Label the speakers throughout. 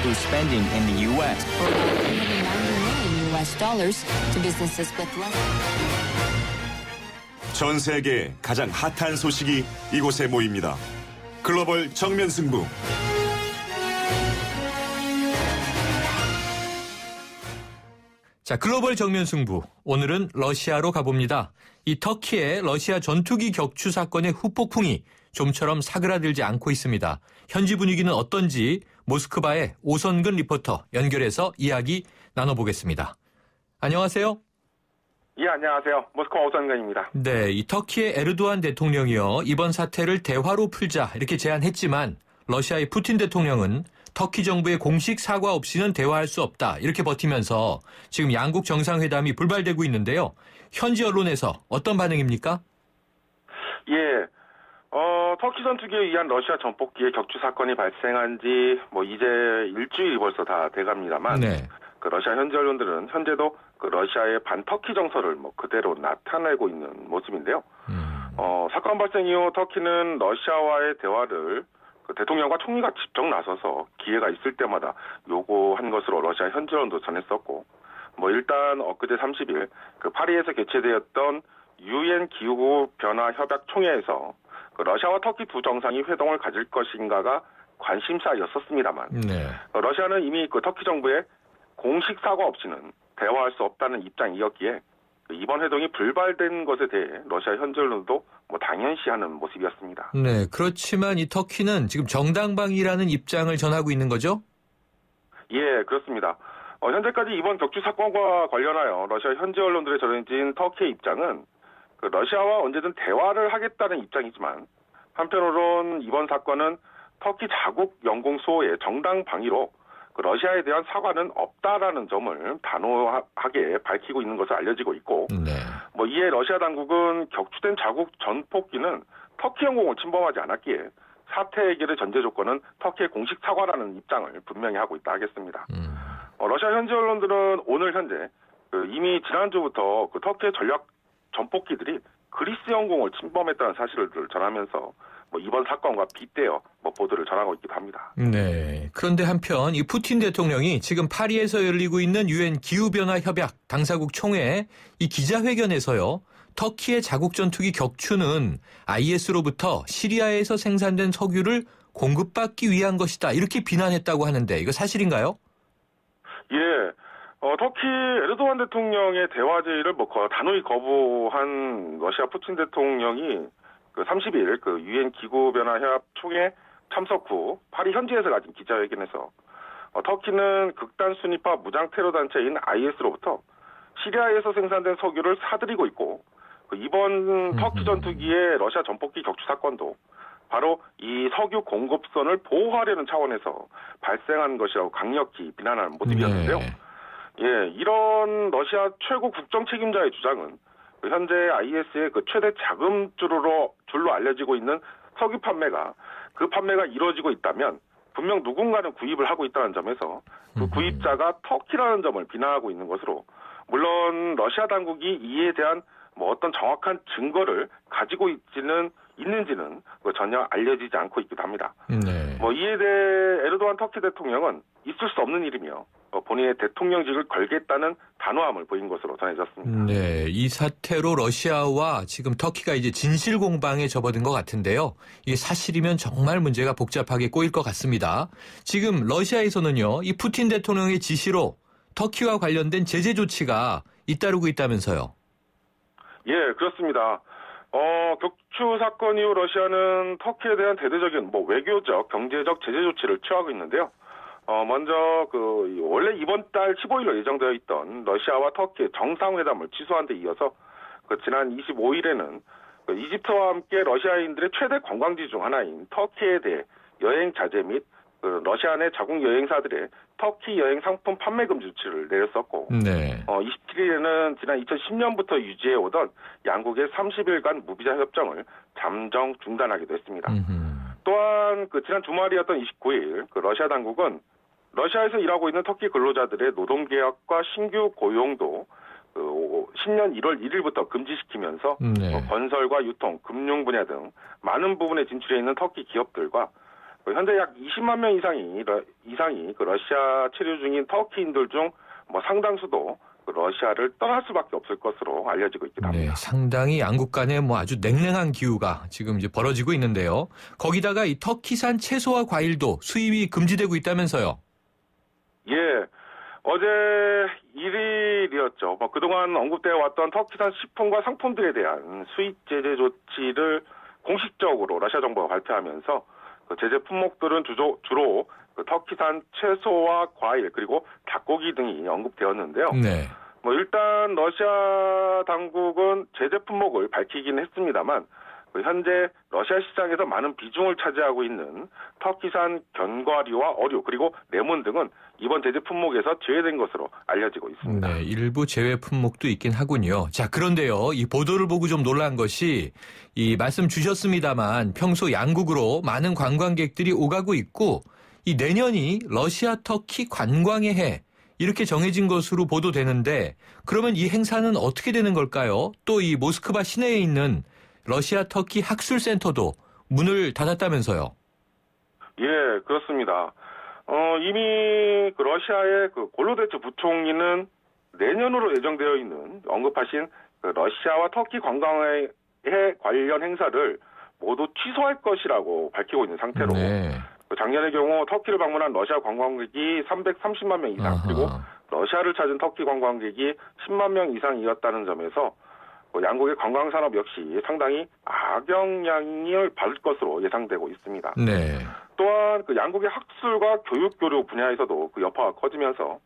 Speaker 1: through spending in the U.S.
Speaker 2: For about $390 million to businesses with less.
Speaker 3: 전 세계 가장 핫한 소식이 이곳에 모입니다. 글로벌 정면 승부.
Speaker 4: 자, 글로벌 정면 승부. 오늘은 러시아로 가봅니다. 이 터키의 러시아 전투기 격추 사건의 후폭풍이 좀처럼 사그라들지 않고 있습니다. 현지 분위기는 어떤지 모스크바의 오선근 리포터 연결해서 이야기 나눠보겠습니다. 안녕하세요.
Speaker 5: 예, 안녕하세요. 모스크바 오선근입니다.
Speaker 4: 네, 이 터키의 에르도안 대통령이요. 이번 사태를 대화로 풀자 이렇게 제안했지만 러시아의 푸틴 대통령은 터키 정부의 공식 사과 없이는 대화할 수 없다 이렇게 버티면서 지금 양국 정상회담이 불발되고 있는데요. 현지 언론에서 어떤 반응입니까?
Speaker 5: 예, 터키 전투기에 의한 러시아 전폭기의 격추 사건이 발생한 지 이제 일주일이 벌써 다 돼갑니다만
Speaker 4: 네.
Speaker 5: 그 러시아 현지 언론들은 현재도 그 러시아의 반터키 정서를 그대로 나타내고 있는 모습인데요. 사건 발생 이후 터키는 러시아와의 대화를 그 대통령과 총리가 직접 나서서 기회가 있을 때마다 요구한 것으로 러시아 현지 언론도 전했었고, 일단 엊그제 30일 그 파리에서 개최되었던 유엔 기후 변화 협약 총회에서 그 러시아와 터키 두 정상이 회동을 가질 것인가가 관심사였었습니다만,
Speaker 4: 네.
Speaker 5: 러시아는 이미 그 터키 정부의 공식 사과 없이는 대화할 수 없다는 입장이었기에 이번 회동이 불발된 것에 대해 러시아 현지 언론도 당연시하는 모습이었습니다.
Speaker 4: 네, 그렇지만 이 터키는 지금 정당방위라는 입장을 전하고 있는 거죠?
Speaker 5: 예, 그렇습니다. 현재까지 이번 격추 사건과 관련하여 러시아 현지 언론들에 전해진 터키의 입장은 그 러시아와 언제든 대화를 하겠다는 입장이지만 한편으론 이번 사건은 터키 자국 영공소의 정당 방위로 그 러시아에 대한 사과는 없다라는 점을 단호하게 밝히고 있는 것으로 알려지고 있고,
Speaker 4: 네.
Speaker 5: 이에 러시아 당국은 격추된 자국 전폭기는 터키 영공을 침범하지 않았기에 사태 해결의 전제 조건은 터키의 공식 사과라는 입장을 분명히 하고 있다 하겠습니다. 러시아 현지 언론들은 오늘 현재 이미 지난주부터 그 터키의 전략 전폭기들이 그리스 영공을 침범했다는 사실을 전하면서 이번 사건과 빗대어 보도를 전하고 있기도 합니다.
Speaker 4: 네. 그런데 한편 이 푸틴 대통령이 지금 파리에서 열리고 있는 유엔 기후변화 협약 당사국 총회 이 기자회견에서요. 터키의 자국 전투기 격추는 IS로부터 시리아에서 생산된 석유를 공급받기 위한 것이다. 이렇게 비난했다고 하는데 이거 사실인가요?
Speaker 5: 예. 터키 에르도안 대통령의 대화 제의를 단호히 거부한 러시아 푸틴 대통령이 그 30일 그 유엔 기후변화 협약 총회 참석 후 파리 현지에서 가진 기자회견에서 터키는 극단 순위파 무장 테러 단체인 IS로부터 시리아에서 생산된 석유를 사들이고 있고 이번 터키 전투기의 러시아 전폭기 격추 사건도 바로 이 석유 공급선을 보호하려는 차원에서 발생한 것이라고 강력히 비난하는 모습이었는데요.
Speaker 4: 네.
Speaker 5: 예, 이런 러시아 최고 국정 책임자의 주장은 현재 IS의 그 최대 자금줄로 알려지고 있는 석유 판매가 이루어지고 있다면 분명 누군가는 구입을 하고 있다는 점에서 그 구입자가 터키라는 점을 비난하고 있는 것으로, 물론 러시아 당국이 이에 대한 어떤 정확한 증거를 가지고 있는지는 전혀 알려지지 않고 있기도 합니다.
Speaker 4: 네.
Speaker 5: 이에 대해 에르도안 터키 대통령은 있을 수 없는 일이며 본인의 대통령직을 걸겠다는 단호함을 보인 것으로 전해졌습니다.
Speaker 4: 네, 이 사태로 러시아와 지금 터키가 이제 진실 공방에 접어든 것 같은데요. 이게 사실이면 정말 문제가 복잡하게 꼬일 것 같습니다. 지금 러시아에서는요, 이 푸틴 대통령의 지시로 터키와 관련된 제재 조치가 잇따르고 있다면서요.
Speaker 5: 예, 그렇습니다. 격추 사건 이후 러시아는 터키에 대한 대대적인 외교적, 경제적 제재 조치를 취하고 있는데요. 먼저 원래 이번 달 15일로 예정되어 있던 러시아와 터키의 정상회담을 취소한 데 이어서 지난 25일에는 이집트와 함께 러시아인들의 최대 관광지 중 하나인 터키에 대해 여행 자제 및 러시아 내 자국 여행사들의 터키 여행 상품 판매 금지 조치를 내렸었고,
Speaker 4: 네.
Speaker 5: 27일에는 지난 2010년부터 유지해오던 양국의 30일간 무비자 협정을 잠정 중단하기도 했습니다. 또한 지난 주말이었던 29일 러시아 당국은 러시아에서 일하고 있는 터키 근로자들의 노동계약과 신규 고용도 신년 1월 1일부터 금지시키면서
Speaker 4: 네.
Speaker 5: 건설과 유통, 금융 분야 등 많은 부분에 진출해 있는 터키 기업들과 현재 약 20만 명 이상이 그 러시아 체류 중인 터키인들 중 뭐 상당수도 그 러시아를 떠날 수밖에 없을 것으로 알려지고 있긴 합니다.
Speaker 4: 네, 상당히 양국 간에 뭐 아주 냉랭한 기후가 지금 이제 벌어지고 있는데요. 거기다가 이 터키산 채소와 과일도 수입이 금지되고 있다면서요.
Speaker 5: 예, 어제 1일이었죠. 뭐 그동안 언급되어 왔던 터키산 식품과 상품들에 대한 수입 제재 조치를 공식적으로 러시아 정부가 발표하면서 그 제재 품목들은 주로 그 터키산 채소와 과일 그리고 닭고기 등이 언급되었는데요.
Speaker 4: 네.
Speaker 5: 뭐 일단 러시아 당국은 제재 품목을 밝히긴 했습니다만 현재 러시아 시장에서 많은 비중을 차지하고 있는 터키산 견과류와 어류 그리고 레몬 등은 이번 제재 품목에서 제외된 것으로 알려지고 있습니다.
Speaker 4: 네, 일부 제외 품목도 있긴 하군요. 자, 그런데요. 이 보도를 보고 좀 놀란 것이 이 말씀 주셨습니다만 평소 양국으로 많은 관광객들이 오가고 있고 이 내년이 러시아 터키 관광의 해 이렇게 정해진 것으로 보도되는데 그러면 이 행사는 어떻게 되는 걸까요? 또 이 모스크바 시내에 있는 러시아 터키 학술센터도 문을 닫았다면서요.
Speaker 5: 예, 그렇습니다. 이미 그 러시아의 그 골로데츠 부총리는 내년으로 예정되어 있는 언급하신 그 러시아와 터키 관광의 해 관련 행사를 모두 취소할 것이라고 밝히고 있는 상태로
Speaker 4: 네.
Speaker 5: 작년의 경우 터키를 방문한 러시아 관광객이 330만 명 이상 그리고 러시아를 찾은 터키 관광객이 10만 명 이상이었다는 점에서 양국의 관광산업 역시 상당히 악영향을 받을 것으로 예상되고 있습니다.
Speaker 4: 네.
Speaker 5: 또한 그 양국의 학술과 교육 교류 분야에서도 그 여파가 커지면서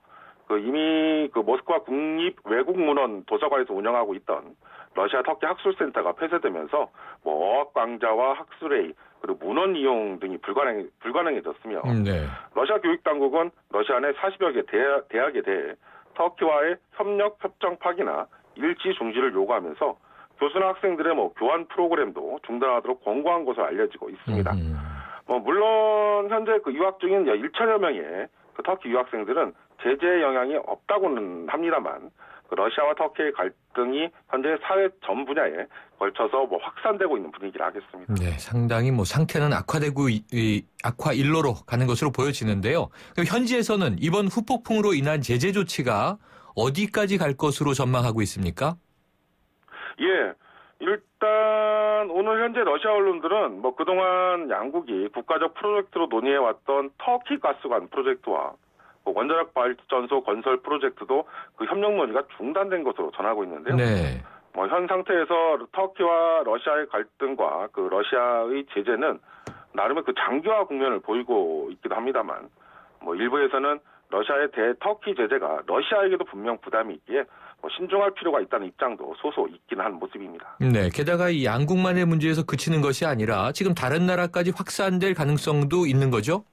Speaker 5: 그 이미 그 모스크바 국립 외국문헌 도서관에서 운영하고 있던 러시아 터키 학술센터가 폐쇄되면서 뭐 어학 강좌와 학술회의 그리고 문헌 이용 등이 불가능해졌으며
Speaker 4: 네.
Speaker 5: 러시아 교육 당국은 러시아 내 40여 개 대학에 대해 터키와의 협력 협정 파기나 일치 중지를 요구하면서 교수나 학생들의 뭐 교환 프로그램도 중단하도록 권고한 것으로 알려지고 있습니다. 뭐 물론 현재 그 유학 중인 1천여 명의 그 터키 유학생들은 제재의 영향이 없다고는 합니다만 그 러시아와 터키의 갈등이 현재 사회 전 분야에 걸쳐서 뭐 확산되고 있는 분위기라 하겠습니다.
Speaker 4: 네, 상당히 뭐 상태는 악화되고 악화 일로로 가는 것으로 보여지는데요. 현지에서는 이번 후폭풍으로 인한 제재 조치가 어디까지 갈 것으로 전망하고 있습니까?
Speaker 5: 예, 일단 오늘 현재 러시아 언론들은 뭐 그동안 양국이 국가적 프로젝트로 논의해왔던 터키 가스관 프로젝트와 원자력 발전소 건설 프로젝트도 그 협력 논의가 중단된 것으로 전하고 있는데요.
Speaker 4: 네.
Speaker 5: 뭐 현 상태에서 터키와 러시아의 갈등과 그 러시아의 제재는 나름의 그 장기화 국면을 보이고 있기도 합니다만, 뭐 일부에서는 러시아의 대터키 제재가 러시아에게도 분명 부담이 있기에 뭐 신중할 필요가 있다는 입장도 소소 있긴 한 모습입니다.
Speaker 4: 네, 게다가 이 양국만의 문제에서 그치는 것이 아니라 지금 다른 나라까지 확산될 가능성도 있는 거죠?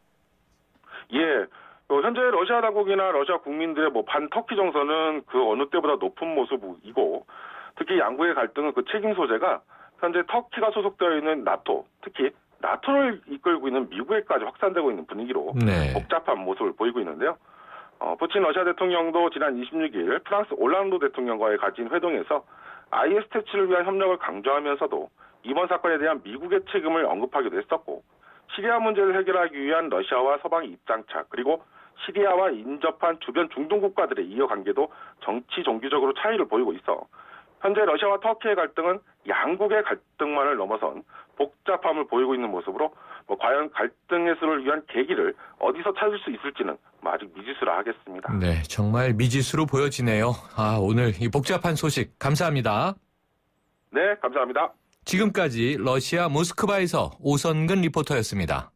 Speaker 5: 예. 현재 러시아 당국이나 러시아 국민들의 뭐 반터키 정서는 그 어느 때보다 높은 모습이고, 특히 양국의 갈등은 그 책임 소재가 현재 터키가 소속되어 있는 나토, 특히 나토를 이끌고 있는 미국에까지 확산되고 있는 분위기로
Speaker 4: 네.
Speaker 5: 복잡한 모습을 보이고 있는데요. 푸틴 러시아 대통령도 지난 26일 프랑스 올랑드 대통령과의 가진 회동에서 IS 퇴치를 위한 협력을 강조하면서도 이번 사건에 대한 미국의 책임을 언급하기도 했었고, 시리아 문제를 해결하기 위한 러시아와 서방의 입장차, 그리고 시리아와 인접한 주변 중동 국가들의 이해관계도 정치 종교적으로 차이를 보이고 있어 현재 러시아와 터키의 갈등은 양국의 갈등만을 넘어선 복잡함을 보이고 있는 모습으로 뭐 과연 갈등 해소를 위한 계기를 어디서 찾을 수 있을지는 아직 미지수라 하겠습니다.
Speaker 4: 네, 정말 미지수로 보여지네요. 오늘 이 복잡한 소식 감사합니다.
Speaker 5: 네, 감사합니다.
Speaker 4: 지금까지 러시아 모스크바에서 오선근 리포터였습니다.